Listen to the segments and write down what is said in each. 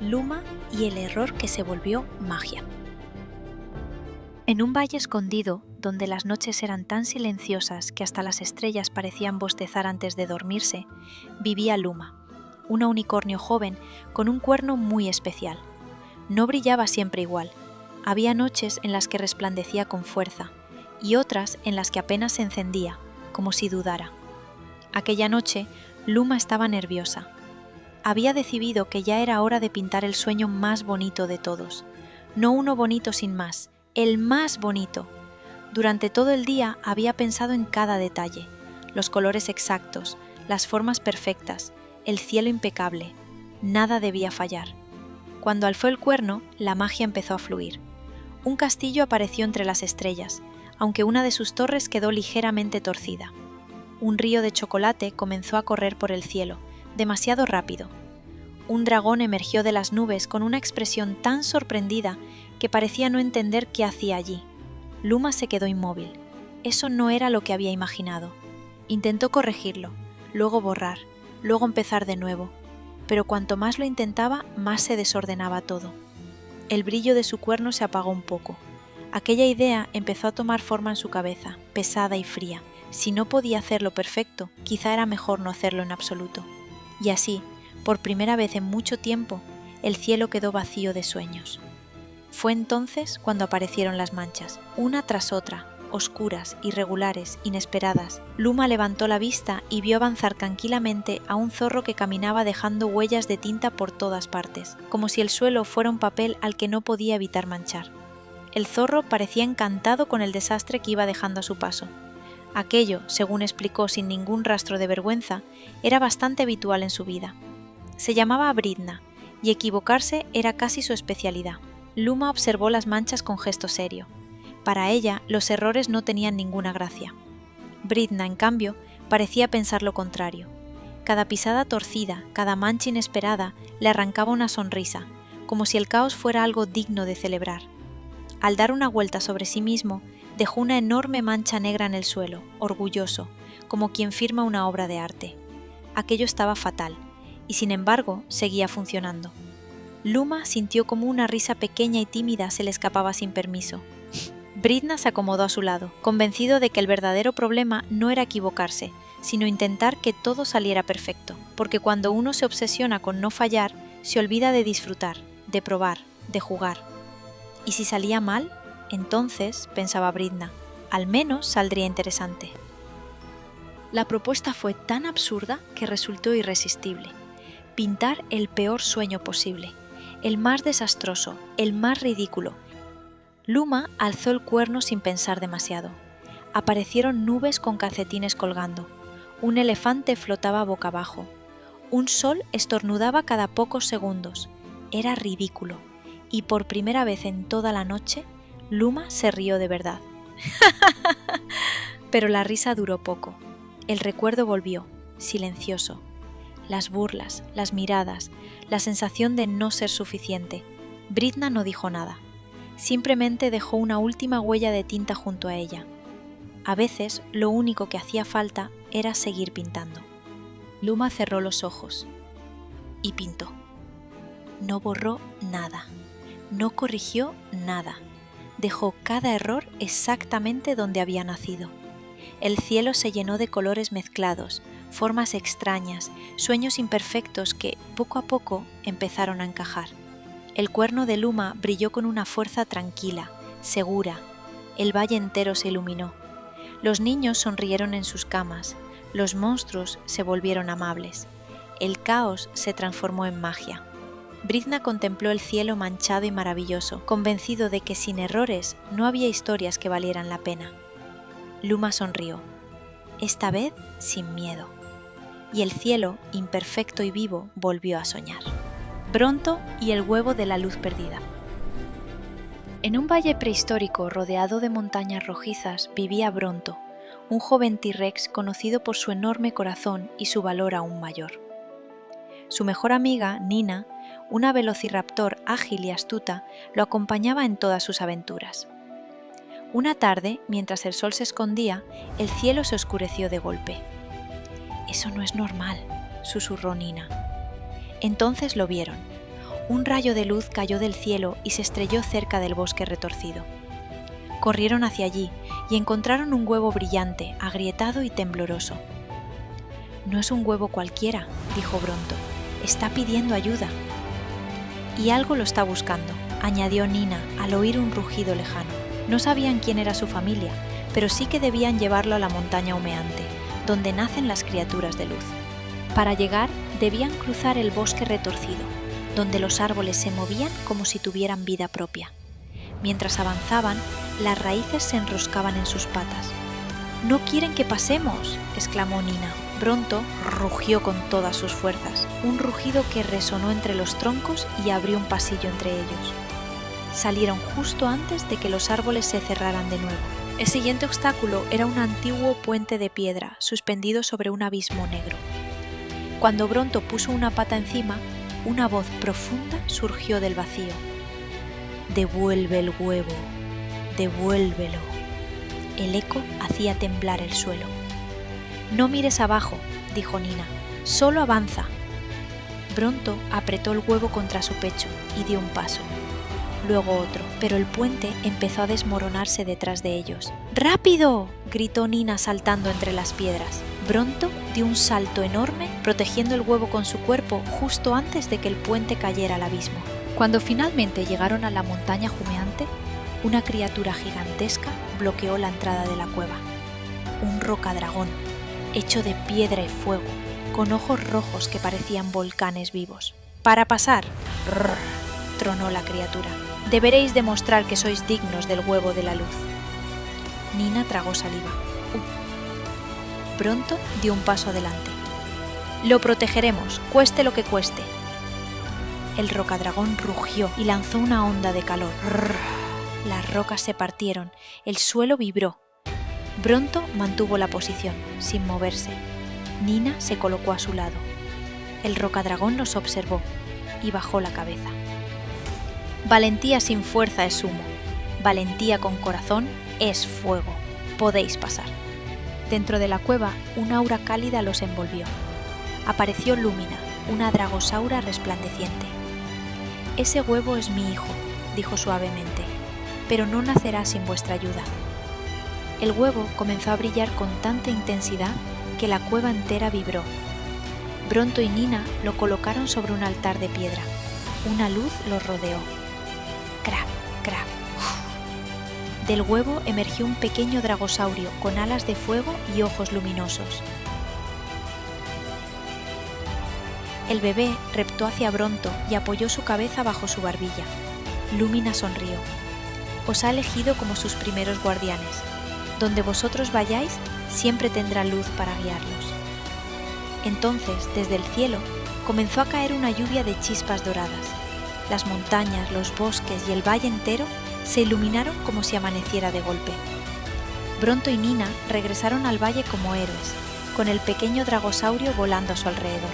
Luma y el error que se volvió magia. En un valle escondido, donde las noches eran tan silenciosas que hasta las estrellas parecían bostezar antes de dormirse, vivía Luma, una unicornio joven con un cuerno muy especial. No brillaba siempre igual. Había noches en las que resplandecía con fuerza y otras en las que apenas se encendía, como si dudara. Aquella noche, Luma estaba nerviosa. Había decidido que ya era hora de pintar el sueño más bonito de todos. No uno bonito sin más, el más bonito. Durante todo el día había pensado en cada detalle, los colores exactos, las formas perfectas, el cielo impecable. Nada debía fallar. Cuando alzó el cuerno, la magia empezó a fluir. Un castillo apareció entre las estrellas, aunque una de sus torres quedó ligeramente torcida. Un río de chocolate comenzó a correr por el cielo, demasiado rápido. Un dragón emergió de las nubes con una expresión tan sorprendida que parecía no entender qué hacía allí. Luma se quedó inmóvil. Eso no era lo que había imaginado. Intentó corregirlo, luego borrar, luego empezar de nuevo, pero cuanto más lo intentaba, más se desordenaba todo. El brillo de su cuerno se apagó un poco. Aquella idea empezó a tomar forma en su cabeza, pesada y fría. Si no podía hacerlo perfecto, quizá era mejor no hacerlo en absoluto. Y así, por primera vez en mucho tiempo, el cielo quedó vacío de sueños. Fue entonces cuando aparecieron las manchas, una tras otra, oscuras, irregulares, inesperadas. Luma levantó la vista y vio avanzar tranquilamente a un zorro que caminaba dejando huellas de tinta por todas partes, como si el suelo fuera un papel al que no podía evitar manchar. El zorro parecía encantado con el desastre que iba dejando a su paso. Aquello, según explicó sin ningún rastro de vergüenza, era bastante habitual en su vida. Se llamaba Bridna, y equivocarse era casi su especialidad. Luma observó las manchas con gesto serio. Para ella, los errores no tenían ninguna gracia. Bridna, en cambio, parecía pensar lo contrario. Cada pisada torcida, cada mancha inesperada, le arrancaba una sonrisa, como si el caos fuera algo digno de celebrar. Al dar una vuelta sobre sí mismo, dejó una enorme mancha negra en el suelo, orgulloso, como quien firma una obra de arte. Aquello estaba fatal, y sin embargo seguía funcionando. Luma sintió como una risa pequeña y tímida se le escapaba sin permiso. Bridna se acomodó a su lado, convencido de que el verdadero problema no era equivocarse, sino intentar que todo saliera perfecto, porque cuando uno se obsesiona con no fallar, se olvida de disfrutar, de probar, de jugar. ¿Y si salía mal? Entonces, pensaba Bridna, al menos saldría interesante. La propuesta fue tan absurda que resultó irresistible. Pintar el peor sueño posible, el más desastroso, el más ridículo. Luma alzó el cuerno sin pensar demasiado. Aparecieron nubes con calcetines colgando. Un elefante flotaba boca abajo. Un sol estornudaba cada pocos segundos. Era ridículo. Y por primera vez en toda la noche, Luma se rió de verdad. Pero la risa duró poco. El recuerdo volvió, silencioso. Las burlas, las miradas, la sensación de no ser suficiente. Bridna no dijo nada. Simplemente dejó una última huella de tinta junto a ella. A veces, lo único que hacía falta era seguir pintando. Luma cerró los ojos y pintó. No borró nada. No corrigió nada. Dejó cada error exactamente donde había nacido. El cielo se llenó de colores mezclados, formas extrañas, sueños imperfectos que, poco a poco, empezaron a encajar. El cuerno de Luma brilló con una fuerza tranquila, segura. El valle entero se iluminó. Los niños sonrieron en sus camas. Los monstruos se volvieron amables. El caos se transformó en magia. Bridna contempló el cielo manchado y maravilloso, convencido de que sin errores no había historias que valieran la pena. Luma sonrió, esta vez sin miedo, y el cielo, imperfecto y vivo, volvió a soñar. Bronto y el huevo de la luz perdida. En un valle prehistórico rodeado de montañas rojizas vivía Bronto, un joven T-Rex conocido por su enorme corazón y su valor aún mayor. Su mejor amiga, Nina, una velociraptor ágil y astuta, lo acompañaba en todas sus aventuras. Una tarde, mientras el sol se escondía, el cielo se oscureció de golpe. «Eso no es normal», susurró Nina. Entonces lo vieron. Un rayo de luz cayó del cielo y se estrelló cerca del bosque retorcido. Corrieron hacia allí y encontraron un huevo brillante, agrietado y tembloroso. «No es un huevo cualquiera», dijo Bronto. «Está pidiendo ayuda». «Y algo lo está buscando», añadió Nina al oír un rugido lejano. No sabían quién era su familia, pero sí que debían llevarlo a la montaña humeante, donde nacen las criaturas de luz. Para llegar, debían cruzar el bosque retorcido, donde los árboles se movían como si tuvieran vida propia. Mientras avanzaban, las raíces se enroscaban en sus patas. «¡No quieren que pasemos!», exclamó Nina. Bronto rugió con todas sus fuerzas, un rugido que resonó entre los troncos y abrió un pasillo entre ellos. Salieron justo antes de que los árboles se cerraran de nuevo. El siguiente obstáculo era un antiguo puente de piedra suspendido sobre un abismo negro. Cuando Bronto puso una pata encima, una voz profunda surgió del vacío. «Devuelve el huevo, devuélvelo». El eco hacía temblar el suelo. «No mires abajo», dijo Nina, «solo avanza». Bronto apretó el huevo contra su pecho y dio un paso. Luego otro, pero el puente empezó a desmoronarse detrás de ellos. «¡Rápido!», gritó Nina saltando entre las piedras. Bronto dio un salto enorme, protegiendo el huevo con su cuerpo justo antes de que el puente cayera al abismo. Cuando finalmente llegaron a la montaña humeante, una criatura gigantesca bloqueó la entrada de la cueva. Un rocadragón, hecho de piedra y fuego, con ojos rojos que parecían volcanes vivos. «¡Para pasar!», tronó la criatura. «Deberéis demostrar que sois dignos del huevo de la luz». Nina tragó saliva. Bronto dio un paso adelante. «Lo protegeremos, cueste lo que cueste». El rocadragón rugió y lanzó una onda de calor. Las rocas se partieron, el suelo vibró. Bronto mantuvo la posición, sin moverse. Nina se colocó a su lado. El rocadragón los observó y bajó la cabeza. «Valentía sin fuerza es humo. Valentía con corazón es fuego. Podéis pasar». Dentro de la cueva, un aura cálida los envolvió. Apareció Lumina, una dragosaura resplandeciente. «Ese huevo es mi hijo», dijo suavemente, «pero no nacerá sin vuestra ayuda». El huevo comenzó a brillar con tanta intensidad que la cueva entera vibró. Bronto y Nina lo colocaron sobre un altar de piedra. Una luz los rodeó. Crac, crac. Del huevo emergió un pequeño dragosaurio con alas de fuego y ojos luminosos. El bebé reptó hacia Bronto y apoyó su cabeza bajo su barbilla. Lumina sonrió. «Os ha elegido como sus primeros guardianes. Donde vosotros vayáis, siempre tendrá luz para guiarlos». Entonces, desde el cielo, comenzó a caer una lluvia de chispas doradas. Las montañas, los bosques y el valle entero se iluminaron como si amaneciera de golpe. Bronto y Nina regresaron al valle como héroes, con el pequeño dragosaurio volando a su alrededor.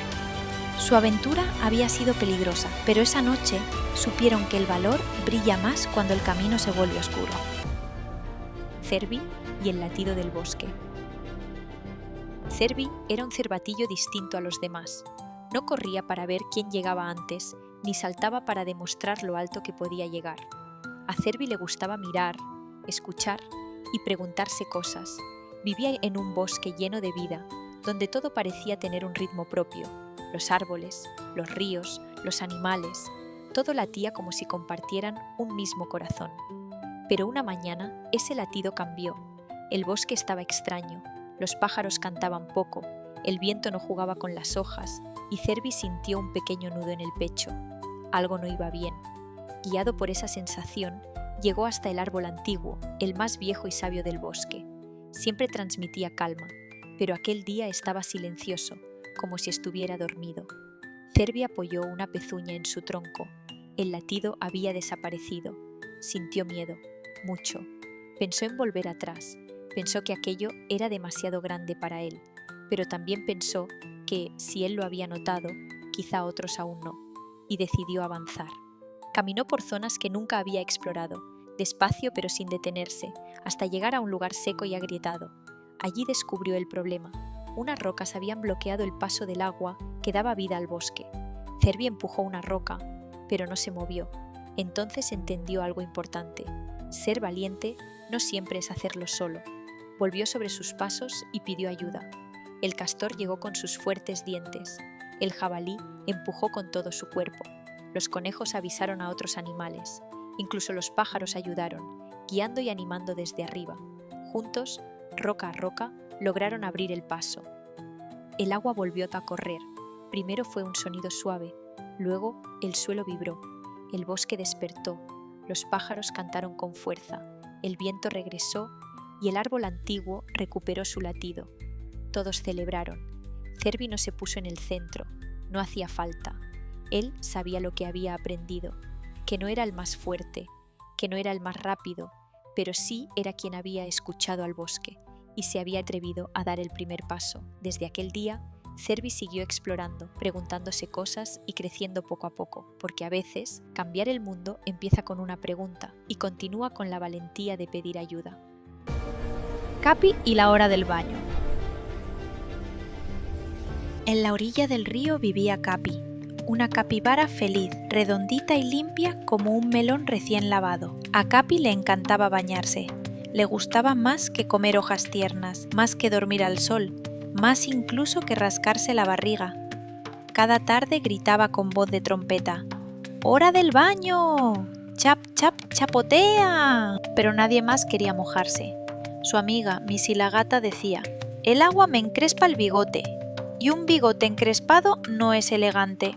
Su aventura había sido peligrosa, pero esa noche supieron que el valor brilla más cuando el camino se vuelve oscuro. Cervi y el latido del bosque. Cervi era un cervatillo distinto a los demás. No corría para ver quién llegaba antes, ni saltaba para demostrar lo alto que podía llegar. A Cervi le gustaba mirar, escuchar y preguntarse cosas. Vivía en un bosque lleno de vida, donde todo parecía tener un ritmo propio. Los árboles, los ríos, los animales, todo latía como si compartieran un mismo corazón. Pero una mañana ese latido cambió. El bosque estaba extraño, los pájaros cantaban poco, el viento no jugaba con las hojas y Cervi sintió un pequeño nudo en el pecho. Algo no iba bien. Guiado por esa sensación, llegó hasta el árbol antiguo, el más viejo y sabio del bosque. Siempre transmitía calma, pero aquel día estaba silencioso, como si estuviera dormido. Cervi apoyó una pezuña en su tronco. El latido había desaparecido. Sintió miedo, mucho. Pensó en volver atrás. Pensó que aquello era demasiado grande para él, pero también pensó que, si él lo había notado, quizá otros aún no, y decidió avanzar. Caminó por zonas que nunca había explorado, despacio pero sin detenerse, hasta llegar a un lugar seco y agrietado. Allí descubrió el problema. Unas rocas habían bloqueado el paso del agua que daba vida al bosque. Cervi empujó una roca, pero no se movió. Entonces entendió algo importante. Ser valiente no siempre es hacerlo solo. Volvió sobre sus pasos y pidió ayuda. El castor llegó con sus fuertes dientes. El jabalí empujó con todo su cuerpo. Los conejos avisaron a otros animales. Incluso los pájaros ayudaron, guiando y animando desde arriba. Juntos, roca a roca, lograron abrir el paso. El agua volvió a correr. Primero fue un sonido suave, luego el suelo vibró, el bosque despertó, los pájaros cantaron con fuerza, el viento regresó y el árbol antiguo recuperó su latido. Todos celebraron. Cervi no se puso en el centro, no hacía falta. Él sabía lo que había aprendido, que no era el más fuerte, que no era el más rápido, pero sí era quien había escuchado al bosque y se había atrevido a dar el primer paso. Desde aquel día, Cervi siguió explorando, preguntándose cosas y creciendo poco a poco, porque a veces cambiar el mundo empieza con una pregunta y continúa con la valentía de pedir ayuda. Capi y la hora del baño. En la orilla del río vivía Capi, una capibara feliz, redondita y limpia como un melón recién lavado. A Capi le encantaba bañarse. Le gustaba más que comer hojas tiernas, más que dormir al sol, más incluso que rascarse la barriga. Cada tarde gritaba con voz de trompeta: ¡Hora del baño! ¡Chap, chap, chapotea! Pero nadie más quería mojarse. Su amiga Missy la gata decía: el agua me encrespa el bigote, y un bigote encrespado no es elegante.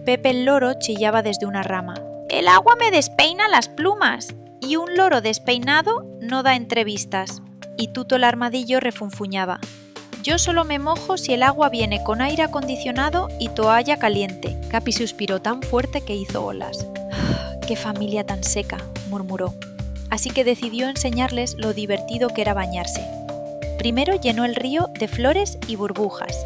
Pepe el loro chillaba desde una rama: el agua me despeina las plumas, y un loro despeinado no da entrevistas. Y Tuto el armadillo refunfuñaba: yo solo me mojo si el agua viene con aire acondicionado y toalla caliente. Capi suspiró tan fuerte que hizo olas. ¡Qué familia tan seca!, murmuró. Así que decidió enseñarles lo divertido que era bañarse. Primero llenó el río de flores y burbujas.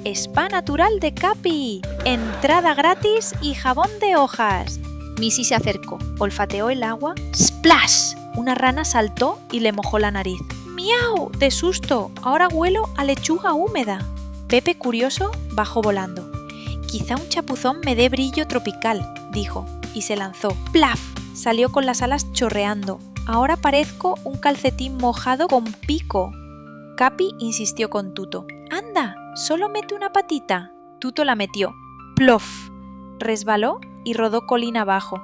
¡Spa natural de Capi! ¡Entrada gratis y jabón de hojas! Missy se acercó, olfateó el agua. ¡Splash! Una rana saltó y le mojó la nariz. ¡Miau! ¡De susto! Ahora huelo a lechuga húmeda. Pepe, curioso, bajó volando. Quizá un chapuzón me dé brillo tropical, dijo, y se lanzó. ¡Plaf! Salió con las alas chorreando. Ahora parezco un calcetín mojado con pico. Capi insistió con Tuto. ¡Anda! Solo mete una patita. Tuto la metió. ¡Plof! Resbaló y rodó colina abajo.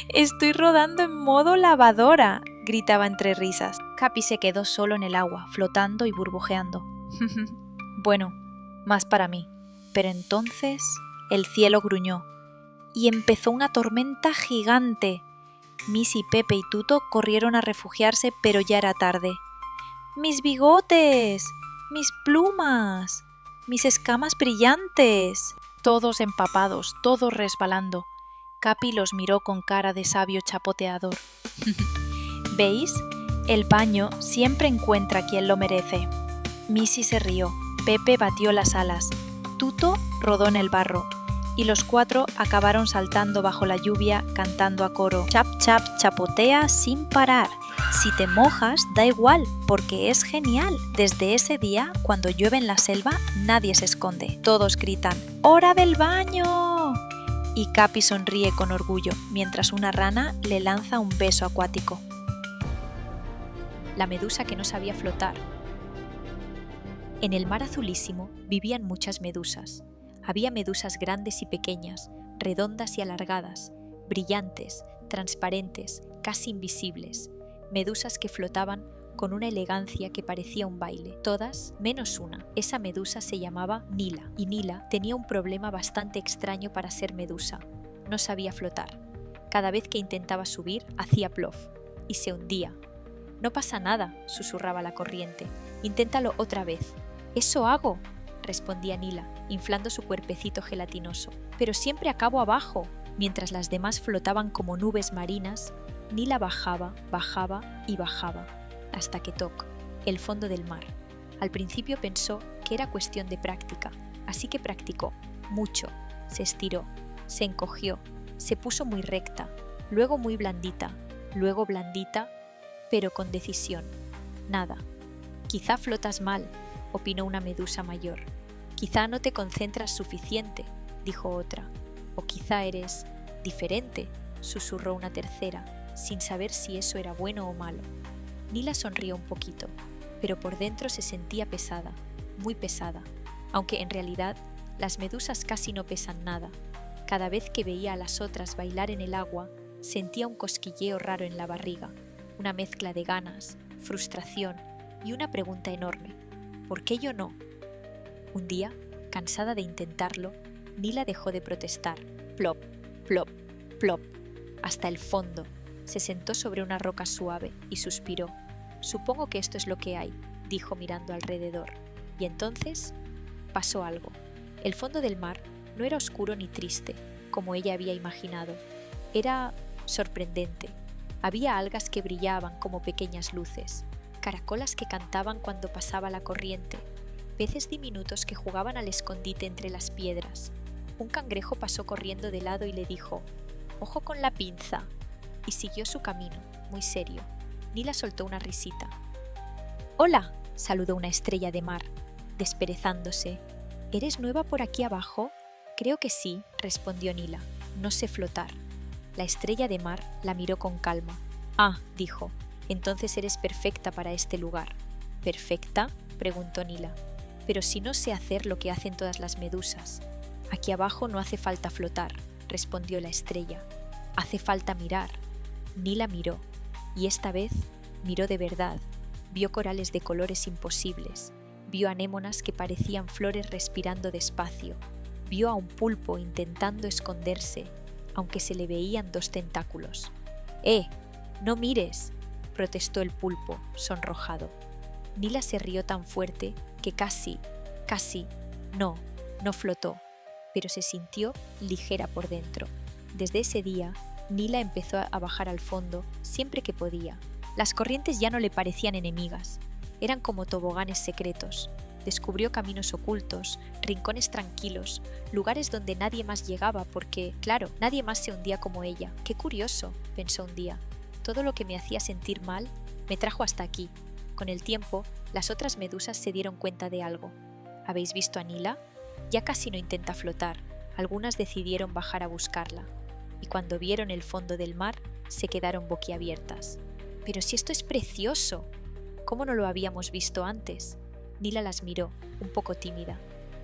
¡Estoy rodando en modo lavadora!, gritaba entre risas. Capi se quedó solo en el agua, flotando y burbujeando. Bueno, más para mí. Pero entonces el cielo gruñó y empezó una tormenta gigante. Missy, Pepe y Tuto corrieron a refugiarse, pero ya era tarde. ¡Mis bigotes! ¡Mis plumas! ¡Mis escamas brillantes! Todos empapados, todos resbalando. Capi los miró con cara de sabio chapoteador. ¿Veis? El baño siempre encuentra quien lo merece. Missy se rió, Pepe batió las alas, Tuto rodó en el barro, y los cuatro acabaron saltando bajo la lluvia cantando a coro: chap chap chapotea sin parar. Si te mojas, da igual, porque es genial. Desde ese día, cuando llueve en la selva, nadie se esconde. Todos gritan: ¡hora del baño! Y Capi sonríe con orgullo, mientras una rana le lanza un beso acuático. La medusa que no sabía flotar. En el mar azulísimo vivían muchas medusas. Había medusas grandes y pequeñas, redondas y alargadas, brillantes, transparentes, casi invisibles. Medusas que flotaban con una elegancia que parecía un baile. Todas, menos una. Esa medusa se llamaba Nila, y Nila tenía un problema bastante extraño para ser medusa. No sabía flotar. Cada vez que intentaba subir, hacía plof, y se hundía. «No pasa nada», susurraba la corriente. «Inténtalo otra vez». «Eso hago», respondía Nila, inflando su cuerpecito gelatinoso. «Pero siempre acabo abajo». Mientras las demás flotaban como nubes marinas, Nila bajaba, bajaba y bajaba, hasta que tocó el fondo del mar. Al principio pensó que era cuestión de práctica, así que practicó mucho. Se estiró, se encogió, se puso muy recta, luego muy blandita, luego blandita, pero con decisión. Nada. «Quizá flotas mal», opinó una medusa mayor. «Quizá no te concentras suficiente», dijo otra. O quizá eres diferente, susurró una tercera, sin saber si eso era bueno o malo. Nila sonrió un poquito, pero por dentro se sentía pesada, muy pesada, aunque en realidad las medusas casi no pesan nada. Cada vez que veía a las otras bailar en el agua, sentía un cosquilleo raro en la barriga, una mezcla de ganas, frustración y una pregunta enorme. ¿Por qué yo no? Un día, cansada de intentarlo, Nila dejó de protestar. Plop, plop, plop, hasta el fondo. Se sentó sobre una roca suave y suspiró. Supongo que esto es lo que hay, dijo mirando alrededor. Y entonces pasó algo. El fondo del mar no era oscuro ni triste, como ella había imaginado. Era sorprendente. Había algas que brillaban como pequeñas luces, caracolas que cantaban cuando pasaba la corriente, peces diminutos que jugaban al escondite entre las piedras. Un cangrejo pasó corriendo de lado y le dijo: «¡Ojo con la pinza!», y siguió su camino, muy serio. Nila soltó una risita. «Hola», saludó una estrella de mar, desperezándose. «¿Eres nueva por aquí abajo?» «Creo que sí», respondió Nila. «No sé flotar». La estrella de mar la miró con calma. «Ah», dijo, «entonces eres perfecta para este lugar». «¿Perfecta?», preguntó Nila. «Pero si no sé hacer lo que hacen todas las medusas». «Aquí abajo no hace falta flotar», respondió la estrella. «Hace falta mirar». Nila miró, y esta vez miró de verdad. Vio corales de colores imposibles, vio anémonas que parecían flores respirando despacio, vio a un pulpo intentando esconderse, aunque se le veían 2 tentáculos. «¡No mires!», protestó el pulpo, sonrojado. Nila se rió tan fuerte que casi, no flotó, pero se sintió ligera por dentro. Desde ese día, Nila empezó a bajar al fondo siempre que podía. Las corrientes ya no le parecían enemigas, eran como toboganes secretos. Descubrió caminos ocultos, rincones tranquilos, lugares donde nadie más llegaba porque, claro, nadie más se hundía como ella. «Qué curioso», pensó un día. «Todo lo que me hacía sentir mal me trajo hasta aquí». Con el tiempo, las otras medusas se dieron cuenta de algo. «¿Habéis visto a Nila? Ya casi no intenta flotar». Algunas decidieron bajar a buscarla, y cuando vieron el fondo del mar, se quedaron boquiabiertas. «¡Pero si esto es precioso! ¿Cómo no lo habíamos visto antes?». Nila las miró, un poco tímida.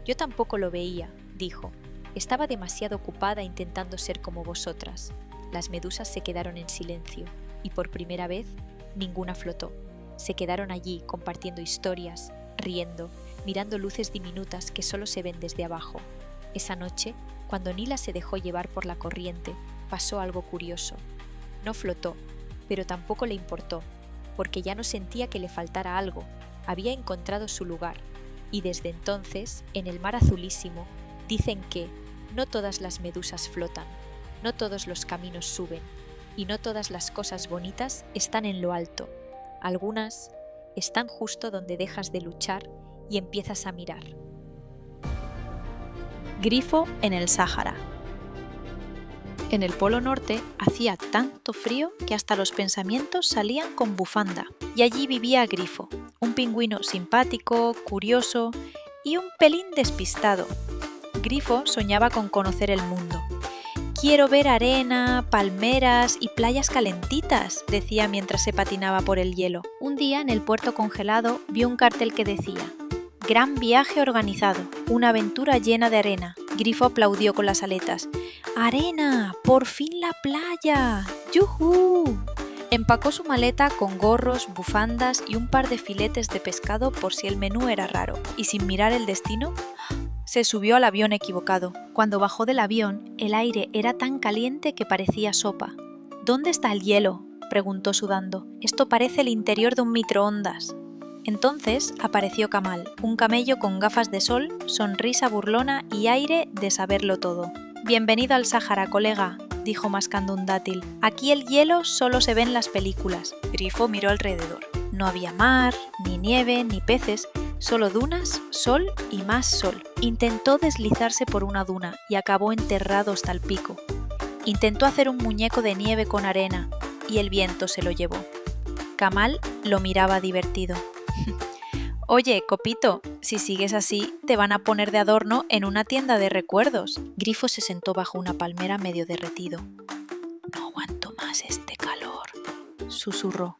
«Yo tampoco lo veía», dijo. «Estaba demasiado ocupada intentando ser como vosotras». Las medusas se quedaron en silencio, y por primera vez, ninguna flotó. Se quedaron allí compartiendo historias, riendo, mirando luces diminutas que solo se ven desde abajo. Esa noche, cuando Nila se dejó llevar por la corriente, pasó algo curioso. No flotó, pero tampoco le importó, porque ya no sentía que le faltara algo. Había encontrado su lugar, y desde entonces, en el mar azulísimo, dicen que no todas las medusas flotan, no todos los caminos suben, y no todas las cosas bonitas están en lo alto. Algunas están justo donde dejas de luchar y empiezas a mirar. Grifo en el Sáhara. En el Polo Norte hacía tanto frío que hasta los pensamientos salían con bufanda, y allí vivía Grifo, un pingüino simpático, curioso y un pelín despistado. Grifo soñaba con conocer el mundo. «Quiero ver arena, palmeras y playas calentitas», decía mientras se patinaba por el hielo. Un día en el puerto congelado vio un cartel que decía: «Gran viaje organizado, una aventura llena de arena». Grifo aplaudió con las aletas. «¡Arena! ¡Por fin la playa! ¡Yujú!». Empacó su maleta con gorros, bufandas y un par de filetes de pescado por si el menú era raro, y sin mirar el destino, se subió al avión equivocado. Cuando bajó del avión, el aire era tan caliente que parecía sopa. «¿Dónde está el hielo?», preguntó sudando. «Esto parece el interior de un microondas». Entonces apareció Kamal, un camello con gafas de sol, sonrisa burlona y aire de saberlo todo. «Bienvenido al Sáhara, colega», dijo mascando un dátil. «Aquí el hielo solo se ve en las películas». Grifo miró alrededor. No había mar, ni nieve, ni peces, solo dunas, sol y más sol. Intentó deslizarse por una duna y acabó enterrado hasta el pico. Intentó hacer un muñeco de nieve con arena y el viento se lo llevó. Kamal lo miraba divertido. Oye, Copito, si sigues así, te van a poner de adorno en una tienda de recuerdos. Grifo se sentó bajo una palmera medio derretido. No aguanto más este calor, susurró.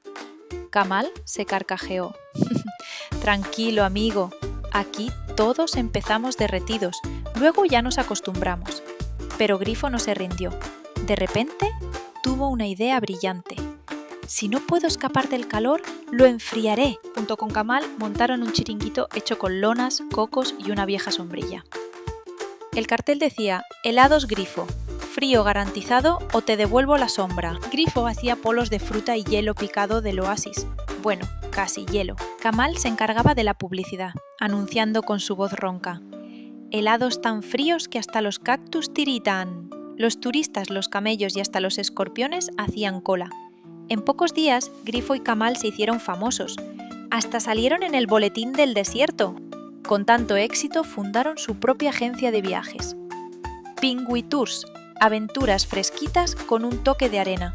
Kamal se carcajeó. Tranquilo, amigo. Aquí todos empezamos derretidos, luego ya nos acostumbramos. Pero Grifo no se rindió. De repente, tuvo una idea brillante. Si no puedo escapar del calor, lo enfriaré. Junto con Kamal montaron un chiringuito hecho con lonas, cocos y una vieja sombrilla. El cartel decía: helados Grifo, frío garantizado o te devuelvo la sombra. Grifo hacía polos de fruta y hielo picado del oasis. Bueno, casi hielo. Kamal se encargaba de la publicidad, anunciando con su voz ronca: helados tan fríos que hasta los cactus tiritan. Los turistas, los camellos y hasta los escorpiones hacían cola. En pocos días, Grifo y Kamal se hicieron famosos. Hasta salieron en el Boletín del Desierto. Con tanto éxito, fundaron su propia agencia de viajes. Pingüi Tours, aventuras fresquitas con un toque de arena.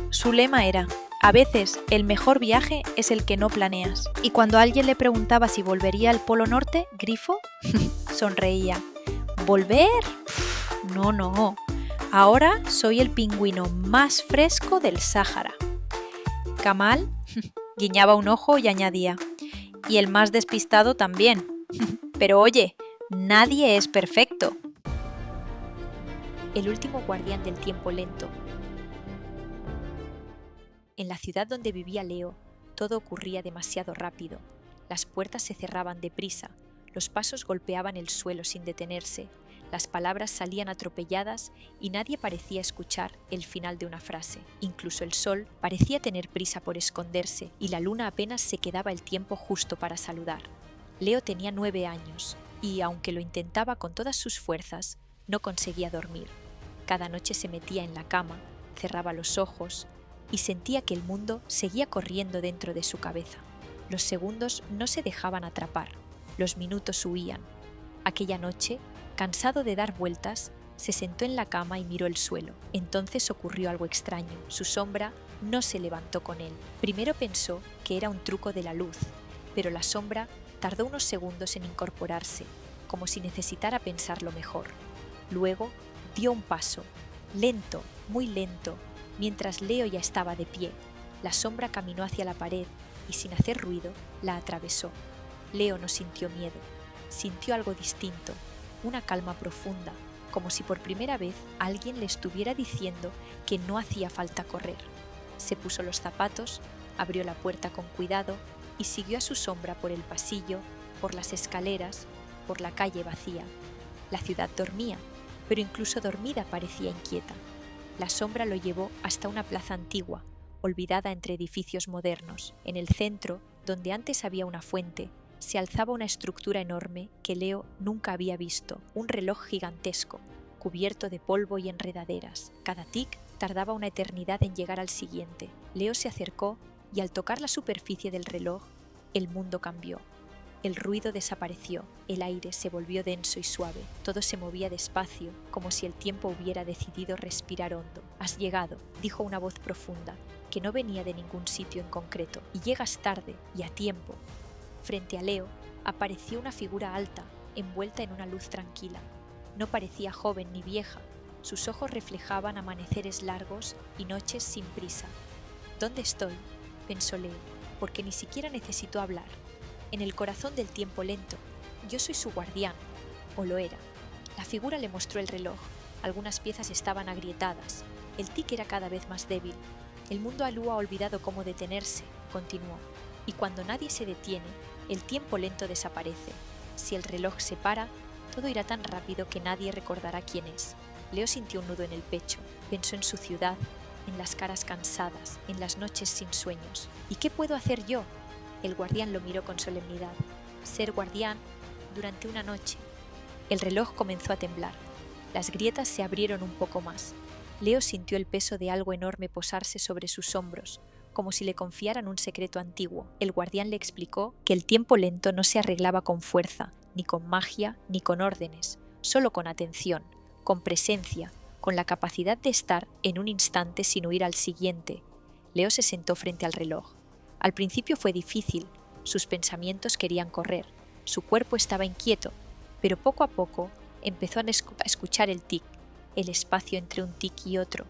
Su lema era: a veces el mejor viaje es el que no planeas. Y cuando alguien le preguntaba si volvería al Polo Norte, Grifo sonreía. ¿Volver? No. Ahora soy el pingüino más fresco del Sáhara. Kamal guiñaba un ojo y añadía: y el más despistado también. Pero oye, nadie es perfecto. El último guardián del tiempo lento. En la ciudad donde vivía Leo, todo ocurría demasiado rápido. Las puertas se cerraban deprisa, los pasos golpeaban el suelo sin detenerse, las palabras salían atropelladas y nadie parecía escuchar el final de una frase. Incluso el sol parecía tener prisa por esconderse y la luna apenas se quedaba el tiempo justo para saludar. Leo tenía 9 años y, aunque lo intentaba con todas sus fuerzas, no conseguía dormir. Cada noche se metía en la cama, cerraba los ojos y sentía que el mundo seguía corriendo dentro de su cabeza. Los segundos no se dejaban atrapar, los minutos huían. Aquella noche, cansado de dar vueltas, se sentó en la cama y miró el suelo. Entonces ocurrió algo extraño. Su sombra no se levantó con él. Primero pensó que era un truco de la luz, pero la sombra tardó unos segundos en incorporarse, como si necesitara pensarlo mejor. Luego dio un paso, lento, muy lento, mientras Leo ya estaba de pie. La sombra caminó hacia la pared y, sin hacer ruido, la atravesó. Leo no sintió miedo, sintió algo distinto, una calma profunda, como si por primera vez alguien le estuviera diciendo que no hacía falta correr. Se puso los zapatos, abrió la puerta con cuidado y siguió a su sombra por el pasillo, por las escaleras, por la calle vacía. La ciudad dormía, pero incluso dormida parecía inquieta. La sombra lo llevó hasta una plaza antigua, olvidada entre edificios modernos. En el centro, donde antes había una fuente, se alzaba una estructura enorme que Leo nunca había visto, un reloj gigantesco, cubierto de polvo y enredaderas. Cada tic tardaba una eternidad en llegar al siguiente. Leo se acercó y al tocar la superficie del reloj, el mundo cambió. El ruido desapareció, el aire se volvió denso y suave, todo se movía despacio, como si el tiempo hubiera decidido respirar hondo. «Has llegado», dijo una voz profunda, que no venía de ningún sitio en concreto, «y llegas tarde y a tiempo». Frente a Leo apareció una figura alta, envuelta en una luz tranquila. No parecía joven ni vieja, sus ojos reflejaban amaneceres largos y noches sin prisa. «¿Dónde estoy?», pensó Leo, porque ni siquiera necesitó hablar. En el corazón del tiempo lento, yo soy su guardián, o lo era. La figura le mostró el reloj, algunas piezas estaban agrietadas, el tic era cada vez más débil. «El mundo Alú ha olvidado cómo detenerse», continuó, «y cuando nadie se detiene, el tiempo lento desaparece. Si el reloj se para, todo irá tan rápido que nadie recordará quién es». Leo sintió un nudo en el pecho, pensó en su ciudad, en las caras cansadas, en las noches sin sueños. «¿Y qué puedo hacer yo?». El guardián lo miró con solemnidad. «Ser guardián durante una noche». El reloj comenzó a temblar. Las grietas se abrieron un poco más. Leo sintió el peso de algo enorme posarse sobre sus hombros, como si le confiaran un secreto antiguo. El guardián le explicó que el tiempo lento no se arreglaba con fuerza, ni con magia, ni con órdenes, solo con atención, con presencia, con la capacidad de estar en un instante sin huir al siguiente. Leo se sentó frente al reloj. Al principio fue difícil, Sus pensamientos querían correr, su cuerpo estaba inquieto, pero poco a poco empezó a escuchar el tic, el espacio entre un tic y otro,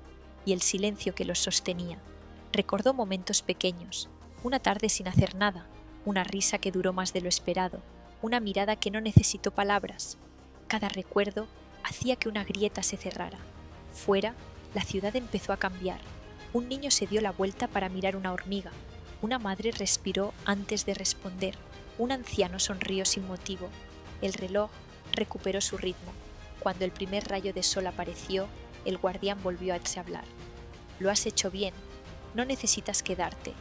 y el silencio que los sostenía. Recordó momentos pequeños, una tarde sin hacer nada, una risa que duró más de lo esperado, una mirada que no necesitó palabras. Cada recuerdo hacía que una grieta se cerrara. Fuera, la ciudad empezó a cambiar. Un niño se dio la vuelta para mirar una hormiga. Una madre respiró antes de responder. Un anciano sonrió sin motivo. El reloj recuperó su ritmo. Cuando el primer rayo de sol apareció, el guardián volvió a hablar. «Lo has hecho bien. No necesitas quedarte».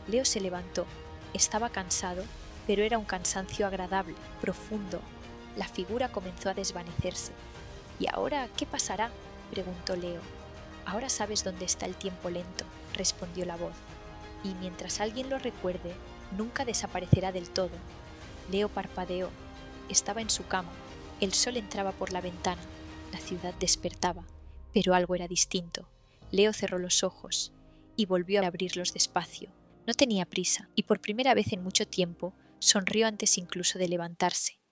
Leo se levantó. Estaba cansado, pero era un cansancio agradable, profundo. La figura comenzó a desvanecerse. «¿Y ahora qué pasará?», preguntó Leo. «Ahora sabes dónde está el tiempo lento», respondió la voz. «Y mientras alguien lo recuerde, nunca desaparecerá del todo». Leo parpadeó. Estaba en su cama. El sol entraba por la ventana. La ciudad despertaba. Pero algo era distinto. Leo cerró los ojos y volvió a abrirlos despacio. No tenía prisa y por primera vez en mucho tiempo sonrió antes incluso de levantarse.